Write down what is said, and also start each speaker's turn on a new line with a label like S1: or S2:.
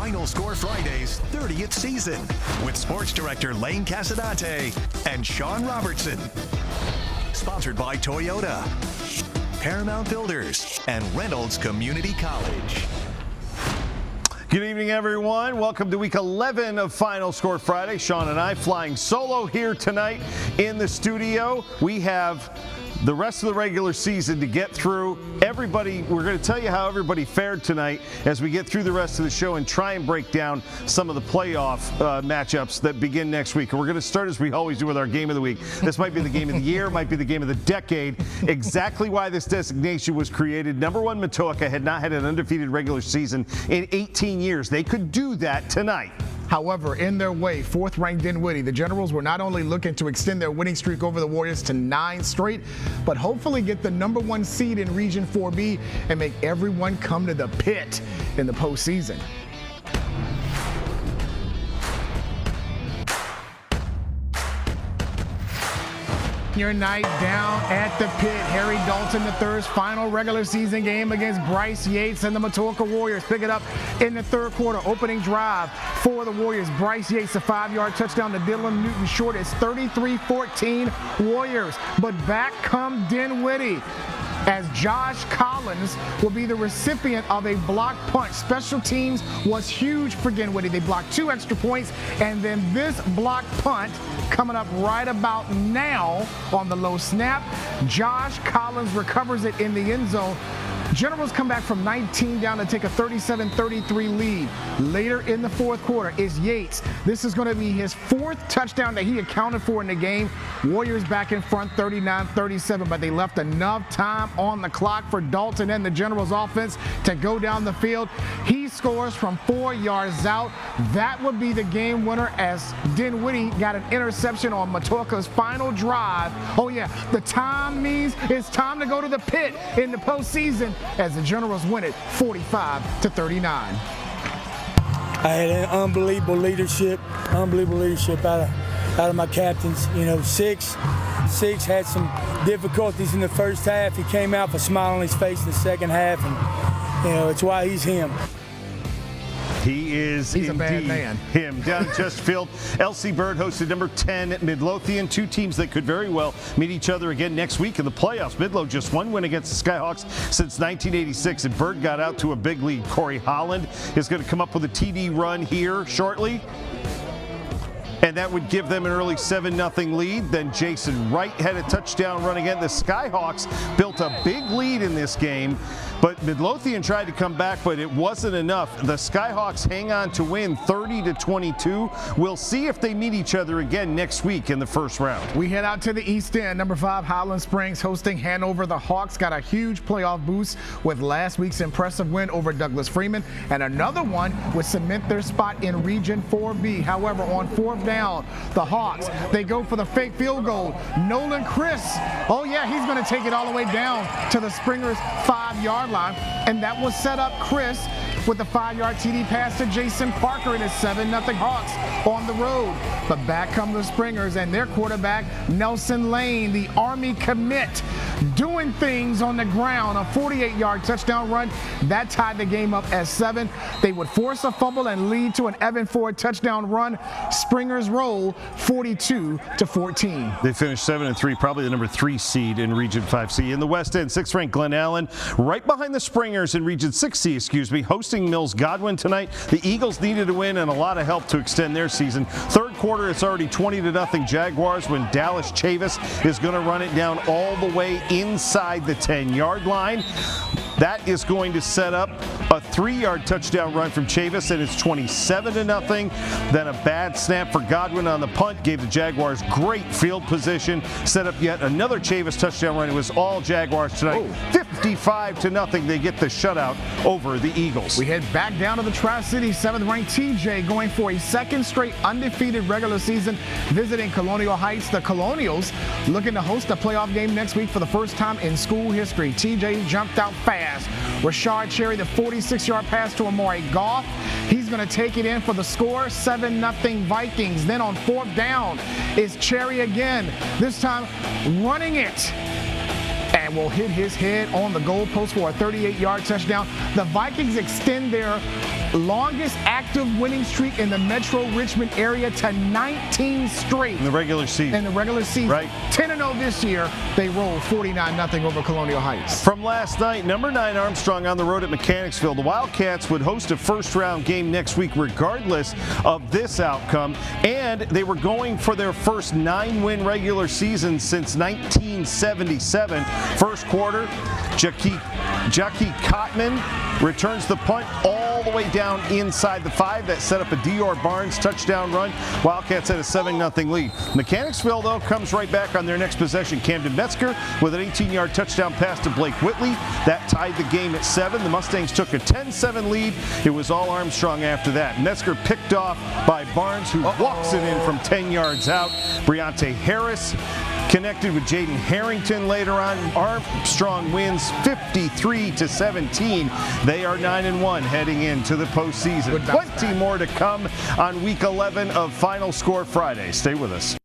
S1: Final Score Friday's 30th season with sports director Lane Casadonte and Sean Robertson. Sponsored by Toyota, Paramount Builders, and Reynolds Community College.
S2: Good evening, everyone. Welcome to week 11 of Final Score Friday. Sean and I flying solo here tonight in the studio. We have the rest of the regular season to get through. Everybody, we're going to tell you how everybody fared tonight as we get through the rest of the show and try and break down some of the playoff matchups that begin next week. And we're going to start as we always do with our game of the week. This might be the game of the year, might be the game of the decade. Exactly why this designation was created. Number one, Matoaca had not had an undefeated regular season in 18 years. They could do that tonight.
S3: However, in their way, fourth-ranked Dinwiddie, the Generals were not only looking to extend their winning streak over the Warriors to 9 straight, but hopefully get the number 1 seed in Region 4B and make everyone come to the pit in the postseason. Your night down at the pit. Harry Dalton III's final regular season game against Bryce Yates and the Matoaca Warriors. Pick it up in the third quarter. Opening drive for the Warriors. Bryce Yates, a 5-yard touchdown to Dylan Newton short. It's 33-14 Warriors. But back come Dinwiddie, as Josh Collins will be the recipient of a block punt. Special teams was huge for Dinwiddie. They blocked 2 extra points, and then this block punt coming up right about now on the low snap. Josh Collins recovers it in the end zone. Generals come back from 19 down to take a 37-33 lead. Later in the fourth quarter is Yates. This is going to be his 4th touchdown that he accounted for in the game. Warriors back in front 39-37, but they left enough time on the clock for Dalton and the Generals offense to go down the field. He scores from 4 yards out. That would be the game winner, as Dinwiddie got an interception on Matoaca's final drive. Oh yeah, the time means it's time to go to the pit in the postseason, as the Generals win it 45-39.
S4: I had unbelievable leadership out of my captains. You know, Six had some difficulties in the first half. He came out with a smile on his face in the second half, and you know, it's why he's him.
S2: He's
S3: a bad man.
S2: Him. Down at Chesterfield, LC Bird hosted number 10 Midlothian, 2 teams that could very well meet each other again next week in the playoffs. Midlo just 1 win against the Skyhawks since 1986, and Bird got out to a big lead. Corey Highland is going to come up with a TD run here shortly, and that would give them an early 7-0 lead. Then Jason Wright had a touchdown run again. The Skyhawks built a big lead in this game, but Midlothian tried to come back, but it wasn't enough. The Skyhawks hang on to win 30-22. We'll see if they meet each other again next week in the first round.
S3: We head out to the East End. Number 5, Highland Springs hosting Hanover. The Hawks got a huge playoff boost with last week's impressive win over Douglas Freeman, and another one would cement their spot in Region 4B. However, on 4th down, the Hawks, they go for the fake field goal. Nolan Chris, oh yeah, he's going to take it all the way down to the Springers' 5-yard line, and that will set up Chris with the 5-yard TD pass to Jason Parker and his 7-0 Hawks on the road. But back come the Springers and their quarterback, Nelson Lane, the Army commit, doing things on the ground. A 48-yard touchdown run that tied the game up at 7. They would force a fumble and lead to an Evan Ford touchdown run. Springers roll 42-14.
S2: They finished 7-3, probably the number 3 seed in Region 5C. In the West End, 6th-ranked Glen Allen, right behind the Springers in Region 6C, hosting Mills Godwin tonight. The Eagles needed a win and a lot of help to extend their season. Third quarter, it's already 20-0 Jaguars when Dallas Chavis is going to run it down all the way inside the 10-yard line. That is going to set up a 3-yard touchdown run from Chavis, and it's 27-0. Then a bad snap for Godwin on the punt gave the Jaguars great field position, set up yet another Chavis touchdown run. It was all Jaguars tonight. 55-0. They get the shutout over the Eagles.
S3: We head back down to the Tri-City. 7th-ranked TJ going for a 2nd straight undefeated regular season, visiting Colonial Heights. The Colonials looking to host a playoff game next week for the first time in school history. TJ jumped out fast. Rashard Cherry, the 46-yard pass to Amari Goff. He's going to take it in for the score, 7-0 Vikings. Then on 4th down is Cherry again, this time running it, and will hit his head on the goalpost for a 38-yard touchdown. The Vikings extend their longest active winning streak in the Metro Richmond area to 19 straight.
S2: In the regular season.
S3: Right. 10-0 this year. They rolled 49-0 over Colonial Heights.
S2: From last night, number 9 Armstrong on the road at Mechanicsville. The Wildcats would host a first-round game next week regardless of this outcome, and they were going for their first 9-win regular season since 1977. First quarter, Jackie Cotman returns the punt all the way down inside the 5. That set up a Dior Barnes touchdown run. Wildcats had a 7-0 lead. Mechanicsville, though, comes right back on their next possession. Camden Metzger with an 18-yard touchdown pass to Blake Whitley. That tied the game at 7. The Mustangs took a 10-7 lead. It was all Armstrong after that. Metzger picked off by Barnes, who walks it in from 10 yards out. Briante Harris connected with Jaden Harrington later on. Armstrong wins 53-17. They are 9-1 heading into the postseason. Plenty more to come on Week 11 of Final Score Friday. Stay with us.